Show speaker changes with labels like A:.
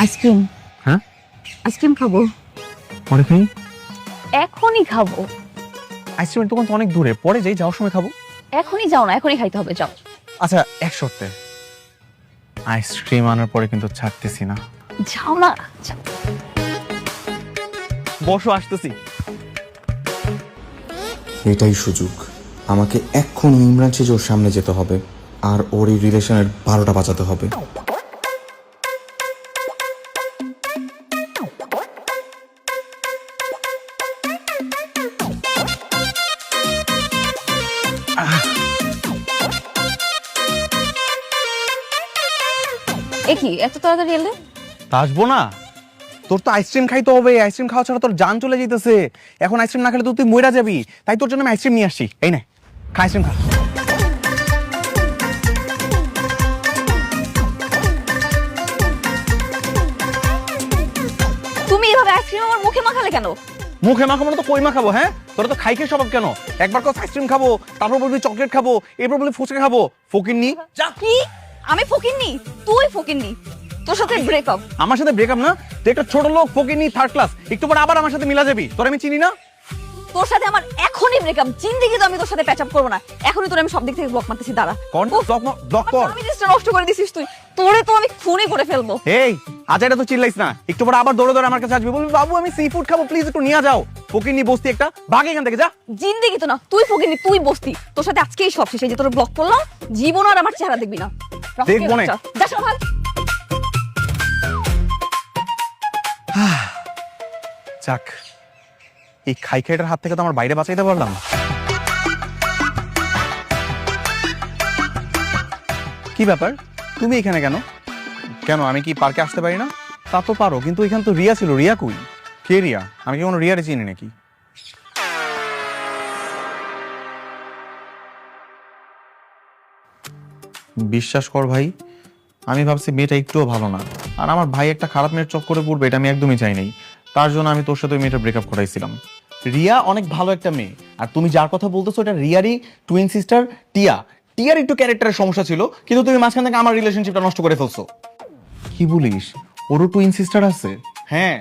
A: Ice cream.
B: হ্যাঁ
A: ice cream খাবো।
B: পরে খাই।
A: এখনই খাবো।
B: আইসক্রিমের দোকান তো অনেক দূরে, পরে যাই, যাওয়ার সময় খাবো।
A: এখনই যাও না, এখনই খাইতে হবে, যাও।
B: আচ্ছা এক শর্তে, আইসক্রিম আনার পরে কিন্তু ছাড়তেছি না।
A: যাও না, যাও।
B: বসো, আসতেছি।
C: এটাই সুযোগ, আমাকে এক্ষুনি ইমরান সেজোর সামনে যেতে হবে আর ওর এই রিলেশনের 12টা বাজাতে হবে।
A: এ কি এত তাড়াতাড়ি এলে?
B: তা আসবো না? তোর তো আইসক্রিম খাইতে হবে, আইসক্রিম খাওয়া ছাড়া তোর জান চলে যাইতেছে। এখন আইসক্রিম না খেলে তো তুই মইরা যাবি, তাই তোর জন্য আমি আইসক্রিম নিয়ে আসছি। এই নে, খা আইসক্রিম খা।
A: তুমি এভাবে আইসক্রিম আমার মুখে মাখালে কেন?
B: মুখে মাখাবো না তো কই মাখাবো? হ্যাঁ, তোরা তো খাই খেয়ে স্বভাব কেন? একবার কস আইসক্রিম খাবো, তারপর বলবি চকলেট খাবো, এরপর বলবি ফুচকা খাবো। ফকিন্নি যা।
A: কি? আমি ফকিন্নি? তুই ফকিন্নি? তোর সাথে ব্রেকআপ?
B: আমার সাথে ব্রেকআপ না, তুই একটা ছোট লোক, ফকিন্নি, থার্ড ক্লাস। একটু পরে আবার আমার সাথে মিলা যাবি। তোর আমি চিনি না।
A: তোর সাথে আমার এখনই ব্রেকআপ। জিন্দেগি তো আমি তোর সাথে প্যাচ আপ করবো না। এখনই তোর আমি সব দিক থেকে ব্লক মারতেছি, দাঁড়া।
B: কোন ব্লক কর।
A: আমি জিনিসটা নষ্ট করে দিছিস তুই। তোরে তো আমি খুনই করে ফেলবো।
B: এই আজ এটা তো চিল্লাইস না। একটু পরে আবার দৌড়ে দৌড়ে আমার কাছে আসবি, বলবি বাবু আমি সি ফুড খাবো, প্লিজ একটু নিয়ে যাও। ফকিন্নি বস্তি একটা, ভাগ এখান থেকে, যা।
A: জিন্দেগি তো না, তুই ফকিন্নি, তুই বস্তি। তোর সাথে আজকেই সব শেষ। এই যে তোর ব্লক করলাম, জীবন আর আমার চেহারা দেখবি না।
B: দেখবো না।
A: যা সকাল।
B: যাক, এই খাই খাইটার হাত থেকে তো আমার বাইরে বাঁচাইতে পারলাম। কি ব্যাপার, তুমি এখানে কেন? কেন, আমি কি পার্কে আসতে পারি না? তা তো পারো, কিন্তু এখানে তো রিয়া ছিল। রিয়া কই? কে রিয়া? আমি কি কোনো রিয়ারে চিনি নাকি? বিশ্বাস কর ভাই, আমি ভাবছি মেয়েটা একটুও ভালো না, আর আমার ভাই একটা খারাপ মেয়ের চক্করে পড়বে এটা আমি একদমই চাই নাই। তার জন্য আমি তোর সাথে ওই মেয়েটা ব্রেকআপ করাইছিলাম। রিয়া অনেক ভালো একটা মেয়ে, আর তুমি যার কথা বলতেছো এটা রিয়ারই টুইন সিস্টার টিয়া। টিয়ার একটু ক্যারেক্টারের সমস্যা ছিল, কিন্তু তুমি মাঝখান থেকে আমার রিলেশনশিপটা নষ্ট করে ফেলছো। কি বলিস? ওরও টুইন সিস্টার আছে? হ্যাঁ।